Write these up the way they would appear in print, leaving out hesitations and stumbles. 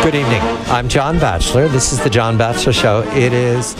Good evening. I'm John Batchelor. This is the John Batchelor Show. It is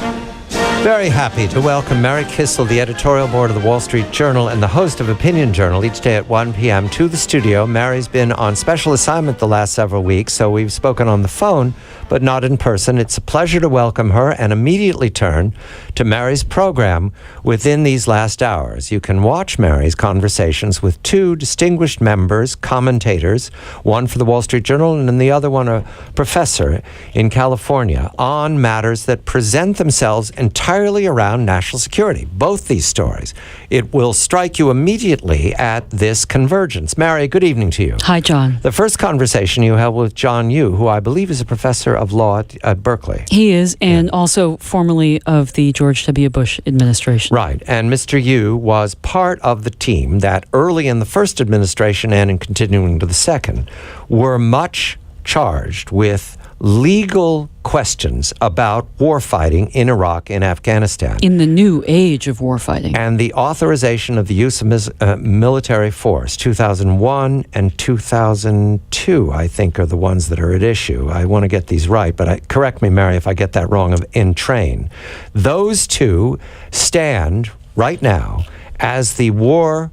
very happy to welcome Mary Kissel, the editorial board of the Wall Street Journal and the host of Opinion Journal, each day at 1 p.m. to the studio. Mary's been on special assignment the last several weeks, so we've spoken on the phone, but not in person. It's a pleasure to welcome her and immediately turn to Mary's program within these last hours. You can watch Mary's conversations with two distinguished members, commentators, one for the Wall Street Journal and the other one a professor in California, on matters that present themselves entirely around national security. Both these stories. It will strike you immediately at this convergence. Mary, good evening to you. Hi, John. The first conversation you held with John Yoo, who I believe is a professor of law at Berkeley. He is, and also formerly of the George W. Bush administration. Right, and Mr. Yoo was part of the team that early in the first administration and in continuing to the second were much charged with legal questions about warfighting in Iraq and Afghanistan. In the new age of warfighting. And the authorization of the use of military force, 2001 and 2002, I think, are the ones that are at issue. I want to get these right, but correct me, Mary, if I get that wrong, in train. Those two stand right now as the war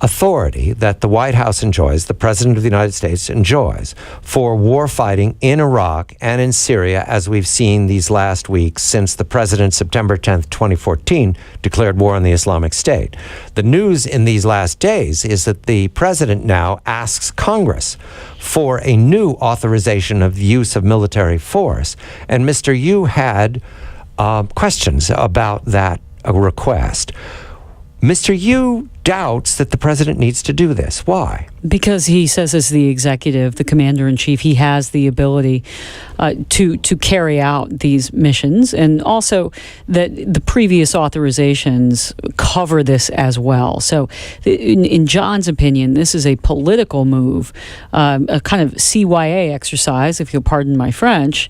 authority that the White House enjoys, the President of the United States enjoys, for warfighting in Iraq and in Syria, as we've seen these last weeks since the President, September 10th, 2014, declared war on the Islamic State. The news in these last days is that the President now asks Congress for a new authorization of the use of military force, and Mr. Yoo had questions about that request. Mr. Yoo doubts that the president needs to do this. Why? Because he says, as the executive, the commander-in-chief, he has the ability to carry out these missions, and also that the previous authorizations cover this as well. So in John's opinion, this is a political move, a kind of CYA exercise, if you'll pardon my French,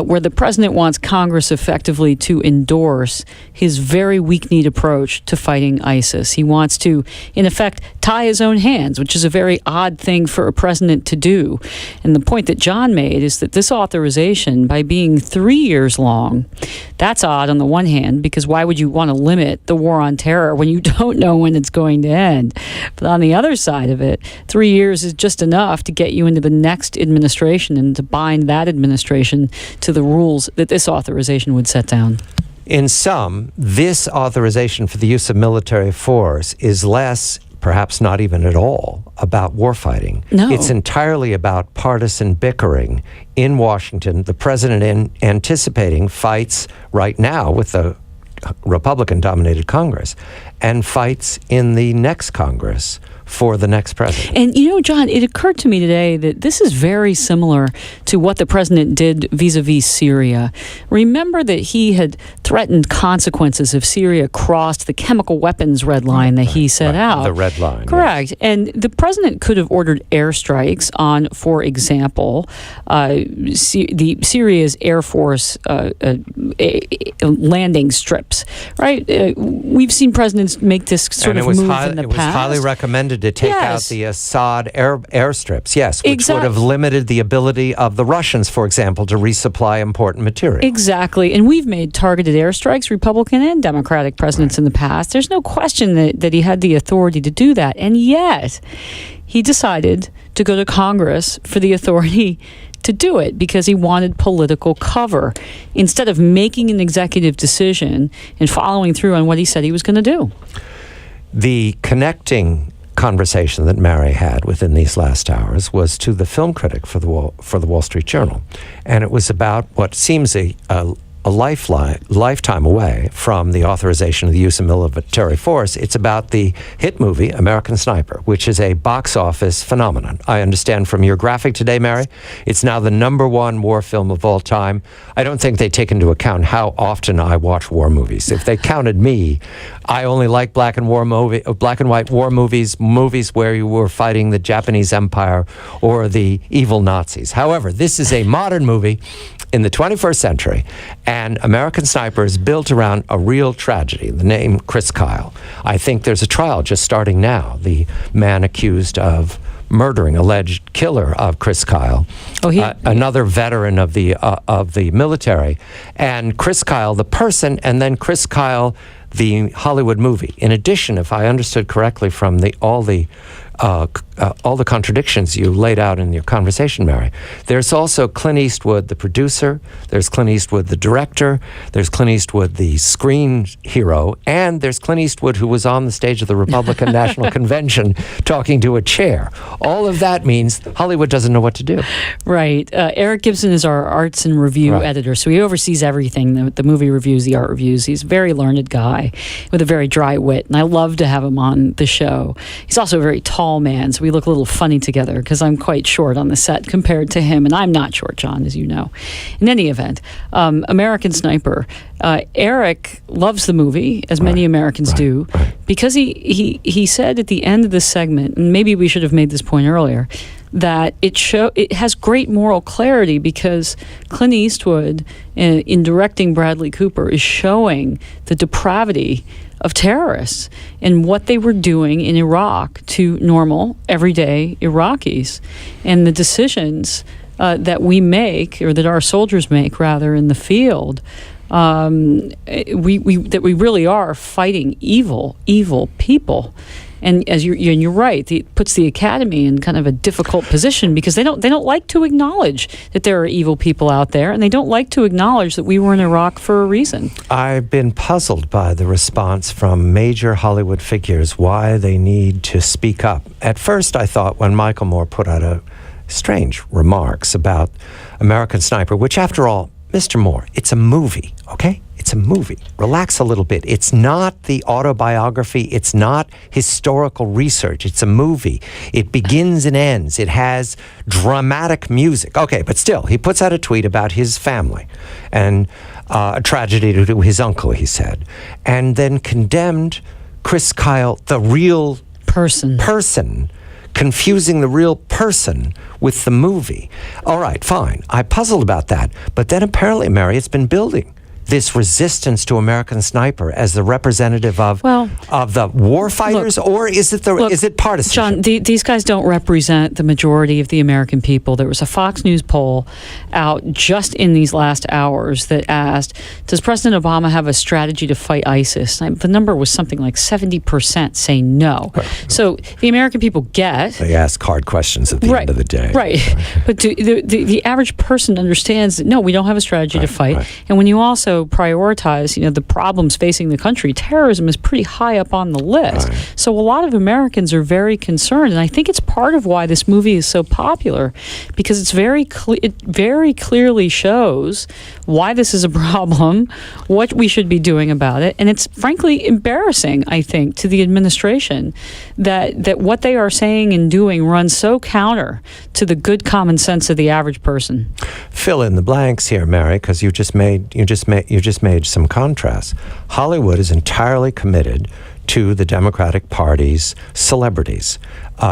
where the president wants Congress effectively to endorse his very weak-kneed approach to fighting ISIS. He wants to, in effect, tie his own hands, which is a very odd thing for a president to do. And the point that John made is that this authorization, by being 3 years long, that's odd on the one hand, because why would you want to limit the war on terror when you don't know when it's going to end? But on the other side of it, 3 years is just enough to get you into the next administration and to bind that administration to the rules that this authorization would set down. In sum, this authorization for the use of military force is less, perhaps not even at all, about warfighting. No. It's entirely about partisan bickering in Washington. The president anticipating fights right now with the Republican-dominated Congress and fights in the next Congress for the next president. And you know, John, it occurred to me today that this is very similar to what the president did vis-a-vis Syria. Remember that he had threatened consequences if Syria crossed the chemical weapons red line that he set out. The red line. Correct. Yes. And the president could have ordered airstrikes on, for example, Syria's Air Force landing strips, right? We've seen presidents make this sort of move in the past. It was highly recommended to take out the Assad airstrips, yes, which would have limited the ability of the Russians, for example, to resupply important material. Exactly. And we've made targeted airstrikes, Republican and Democratic presidents in the past. There's no question that he had the authority to do that. And yet, he decided to go to Congress for the authority to do it because he wanted political cover instead of making an executive decision and following through on what he said he was going to do. The connecting conversation that Mary had within these last hours was to the film critic for the Wall Street Journal, and it was about what seems a lifetime away from the authorization of the use of military force. It's about the hit movie American Sniper, which is a box office phenomenon. I understand from your graphic today, Mary, it's now the #1 war film of all time. I don't think they take into account how often I watch war movies. If they counted me, I only like black and white war movies where you were fighting the Japanese Empire or the evil Nazis. However, this is a modern movie in the 21st century, and American Sniper is built around a real tragedy, the name Chris Kyle. I think there's a trial just starting now, the man accused of murdering, alleged killer of Chris Kyle, another veteran of the military, and Chris Kyle, the person, and then Chris Kyle, the Hollywood movie. In addition, if I understood correctly from all the contradictions you laid out in your conversation, Mary, there's also Clint Eastwood, the producer, there's Clint Eastwood, the director, there's Clint Eastwood, the screen hero, and there's Clint Eastwood, who was on the stage of the Republican National Convention talking to a chair. All of that means Hollywood doesn't know what to do. Right. Eric Gibson is our arts and review editor, so he oversees everything, the movie reviews, the art reviews. He's a very learned guy with a very dry wit, and I love to have him on the show. He's also a very tall man, so we look a little funny together because I'm quite short on the set compared to him, and I'm not short, John, as you know. In any event, American Sniper, Eric loves the movie, as many Americans do, because he said at the end of the segment, and maybe we should have made this point earlier, that it has great moral clarity because Clint Eastwood, in directing Bradley Cooper, is showing the depravity of terrorists and what they were doing in Iraq to normal, everyday Iraqis, and the decisions that we make, or that our soldiers make, rather, in the field. That we really are fighting evil people. And you're right, it puts the Academy in kind of a difficult position because they don't like to acknowledge that there are evil people out there, and they don't like to acknowledge that we were in Iraq for a reason. I've been puzzled by the response from major Hollywood figures why they need to speak up. At first, I thought when Michael Moore put out strange remarks about American Sniper, which after all, Mr. Moore, it's a movie, okay? It's a movie. Relax a little bit. It's not the autobiography. It's not historical research. It's a movie. It begins and ends. It has dramatic music. Okay, but still, he puts out a tweet about his family and a tragedy to his uncle, he said, and then condemned Chris Kyle, the real person, confusing the real person with the movie. All right, fine. I puzzled about that. But then apparently, Mary, it's been building this resistance to American Sniper as the representative of the war fighters, or is it partisan? John, these guys don't represent the majority of the American people. There was a Fox News poll out just in these last hours that asked, does President Obama have a strategy to fight ISIS? The number was something like 70% say no. So the American people they ask hard questions at the end of the day. Right. But the average person understands that, no, we don't have a strategy to fight. And when you also prioritize, the problems facing the country, terrorism is pretty high up on the list. So a lot of Americans are very concerned, and I think it's part of why this movie is so popular, because it very clearly shows why this is a problem, what we should be doing about it, and it's frankly embarrassing, I think, to the administration that what they are saying and doing runs so counter to the good common sense of the average person. Fill in the blanks here, Mary, because you just made some contrasts. Hollywood is entirely committed to the Democratic Party's celebrities.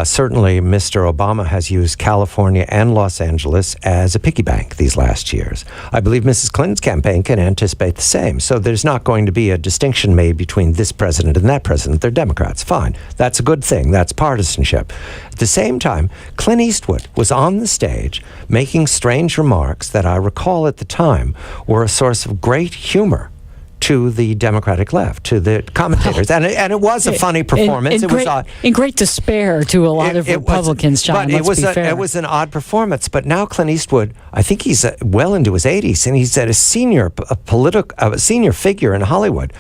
Certainly, Mr. Obama has used California and Los Angeles as a piggy bank these last years. I believe Mrs. Clinton's campaign can anticipate the same. So there's not going to be a distinction made between this president and that president. They're Democrats. Fine. That's a good thing. That's partisanship. At the same time, Clint Eastwood was on the stage making strange remarks that I recall at the time were a source of great humor to the Democratic left, to the commentators. And it was a funny performance. In great despair to a lot of Republicans, John, let's be fair. It was an odd performance. But now Clint Eastwood, I think he's well into his 80s, and he's at a senior figure in Hollywood.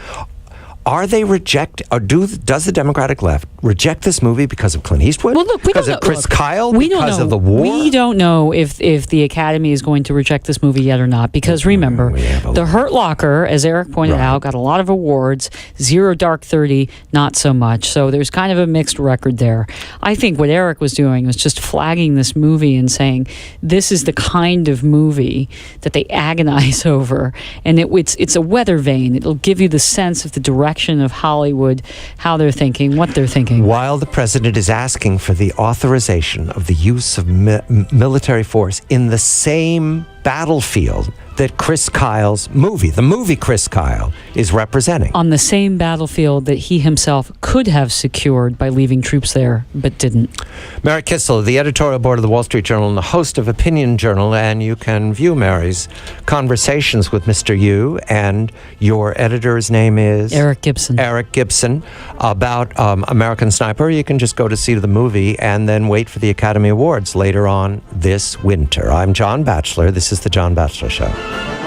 Are they does the Democratic left reject this movie because of Clint Eastwood? Well, look, because of Chris Kyle? Because of the war? We don't know if the Academy is going to reject this movie yet or not. Because remember, The Hurt Locker, as Eric pointed out, got a lot of awards. Zero Dark 30, not so much. So there's kind of a mixed record there. I think what Eric was doing was just flagging this movie and saying, this is the kind of movie that they agonize over. And it's a weather vane. It'll give you the sense of the direction of Hollywood, how they're thinking, what they're thinking. While the president is asking for the authorization of the use of military force in the same battlefield that Chris Kyle's the movie Chris Kyle, is representing. On the same battlefield that he himself could have secured by leaving troops there, but didn't. Mary Kissel, the editorial board of the Wall Street Journal and the host of Opinion Journal, and you can view Mary's conversations with Mr. Yu, and your editor's name is? Eric Gibson. Eric Gibson, about American Sniper. You can just go to see the movie and then wait for the Academy Awards later on this winter. I'm John Batchelor. This is The John Batchelor Show.